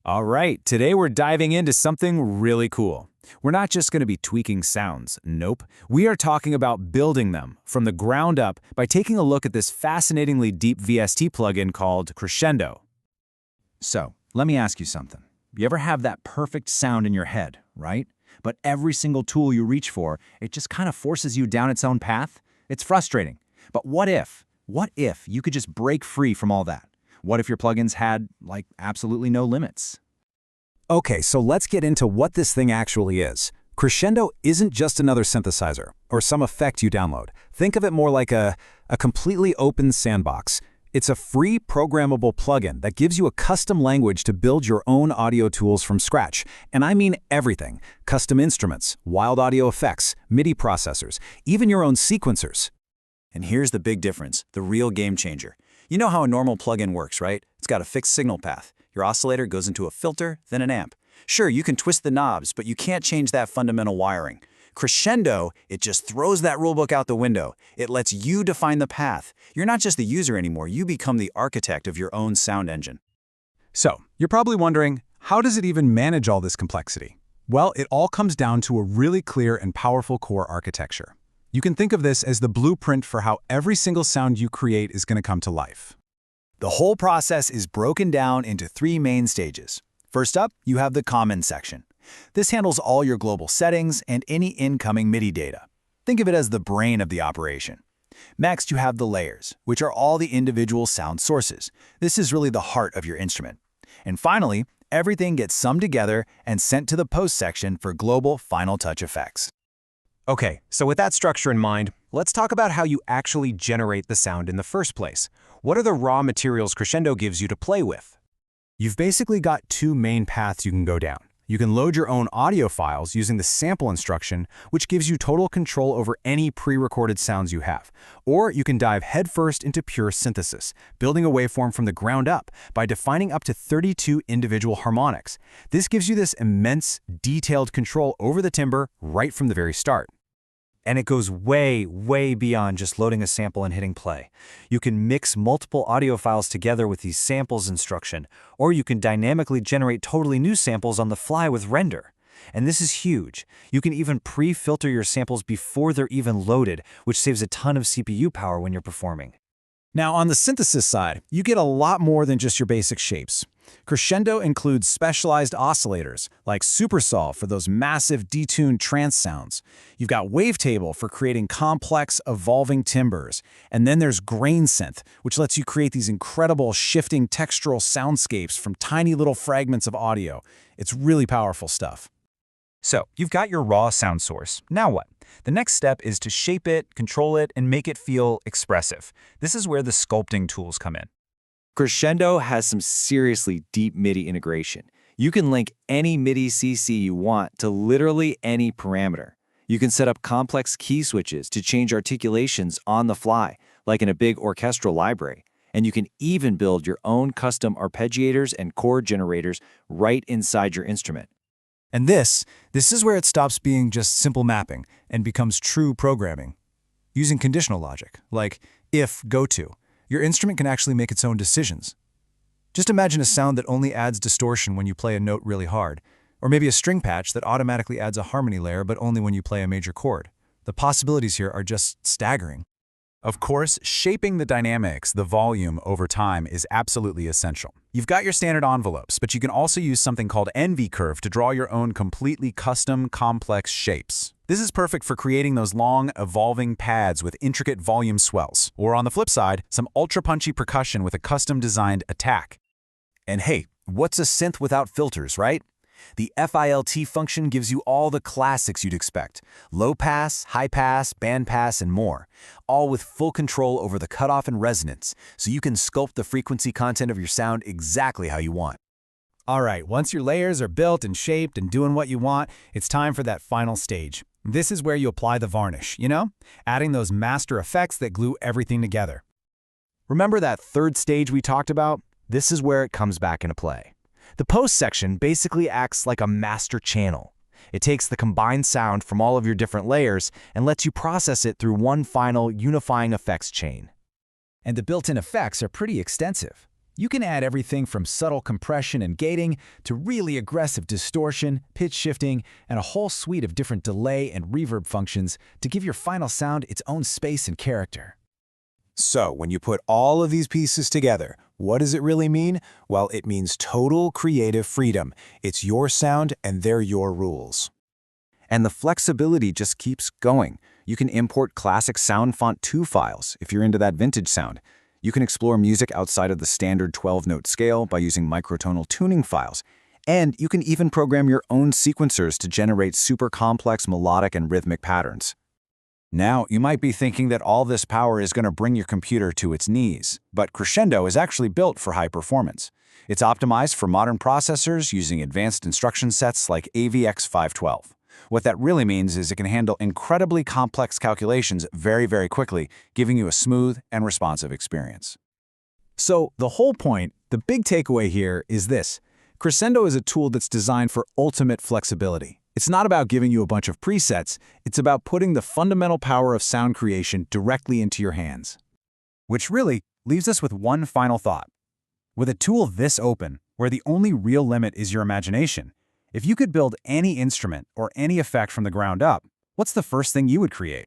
All right, today we're diving into something really cool. We're not just going to be tweaking sounds, nope. We are talking about building them from the ground up by taking a look at this fascinatingly deep VST plugin called Crescendo. So, let me ask you something. You ever have that perfect sound in your head, right? But every single tool you reach for, it just kind of forces you down its own path? It's frustrating. But what if you could just break free from all that? What if your plugins had, like, absolutely no limits? Okay, so let's get into what this thing actually is. Crescendo isn't just another synthesizer or some effect you download. Think of it more like a completely open sandbox. It's a free programmable plugin that gives you a custom language to build your own audio tools from scratch. And I mean everything. Custom instruments, wild audio effects, MIDI processors, even your own sequencers. And here's the big difference, the real game changer. You know how a normal plugin works, right? It's got a fixed signal path. Your oscillator goes into a filter, then an amp. Sure, you can twist the knobs, but you can't change that fundamental wiring. Crescendo, it just throws that rulebook out the window. It lets you define the path. You're not just the user anymore, you become the architect of your own sound engine. So, you're probably wondering, how does it even manage all this complexity? Well, it all comes down to a really clear and powerful core architecture. You can think of this as the blueprint for how every single sound you create is going to come to life. The whole process is broken down into 3 main stages. First up, you have the common section. This handles all your global settings and any incoming MIDI data. Think of it as the brain of the operation. Next, you have the layers, which are all the individual sound sources. This is really the heart of your instrument. And finally, everything gets summed together and sent to the post section for global final touch effects. Okay, so with that structure in mind, let's talk about how you actually generate the sound in the first place. What are the raw materials Crescendo gives you to play with? You've basically got 2 main paths you can go down. You can load your own audio files using the sample instruction, which gives you total control over any pre-recorded sounds you have. Or you can dive headfirst into pure synthesis, building a waveform from the ground up by defining up to 32 individual harmonics. This gives you this immense, detailed control over the timbre right from the very start. And it goes way, way beyond just loading a sample and hitting play. You can mix multiple audio files together with these samples instruction, or you can dynamically generate totally new samples on the fly with render. And this is huge. You can even pre-filter your samples before they're even loaded, which saves a ton of CPU power when you're performing. Now, on the synthesis side, you get a lot more than just your basic shapes. Crescendo includes specialized oscillators, like SuperSolve for those massive detuned trance sounds. You've got Wavetable for creating complex, evolving timbres. And then there's Grain Synth, which lets you create these incredible shifting textural soundscapes from tiny little fragments of audio. It's really powerful stuff. So, you've got your raw sound source. Now what? The next step is to shape it, control it, and make it feel expressive. This is where the sculpting tools come in. Crescendo has some seriously deep MIDI integration. You can link any MIDI CC you want to literally any parameter. You can set up complex key switches to change articulations on the fly, like in a big orchestral library. And you can even build your own custom arpeggiators and chord generators right inside your instrument. And this is where it stops being just simple mapping and becomes true programming. Using conditional logic, like if, go to, your instrument can actually make its own decisions. Just imagine a sound that only adds distortion when you play a note really hard, or maybe a string patch that automatically adds a harmony layer but only when you play a major chord. The possibilities here are just staggering. Of course, shaping the dynamics, the volume over time is absolutely essential. You've got your standard envelopes, but you can also use something called NV-curve to draw your own completely custom, complex shapes. This is perfect for creating those long, evolving pads with intricate volume swells. Or on the flip side, some ultra-punchy percussion with a custom-designed attack. And hey, what's a synth without filters, right? The FILT function gives you all the classics you'd expect. Low pass, high pass, band pass, and more. All with full control over the cutoff and resonance, so you can sculpt the frequency content of your sound exactly how you want. All right, once your layers are built and shaped and doing what you want, it's time for that final stage. This is where you apply the varnish, adding those master effects that glue everything together. Remember that third stage we talked about? This is where it comes back into play. The post section basically acts like a master channel. It takes the combined sound from all of your different layers and lets you process it through one final unifying effects chain. And the built-in effects are pretty extensive. You can add everything from subtle compression and gating to really aggressive distortion, pitch shifting, and a whole suite of different delay and reverb functions to give your final sound its own space and character. So, when you put all of these pieces together, what does it really mean? Well, it means total creative freedom. It's your sound and they're your rules. And the flexibility just keeps going. You can import classic Sound Font 2 files if you're into that vintage sound. You can explore music outside of the standard 12-note scale by using microtonal tuning files. And you can even program your own sequencers to generate super complex melodic and rhythmic patterns. Now, you might be thinking that all this power is going to bring your computer to its knees, but Crescendo is actually built for high performance. It's optimized for modern processors using advanced instruction sets like AVX512. What that really means is it can handle incredibly complex calculations very, very quickly, giving you a smooth and responsive experience. So, the whole point, the big takeaway here is this. Crescendo is a tool that's designed for ultimate flexibility. It's not about giving you a bunch of presets, it's about putting the fundamental power of sound creation directly into your hands. Which really leaves us with one final thought. With a tool this open, where the only real limit is your imagination, if you could build any instrument or any effect from the ground up, what's the first thing you would create?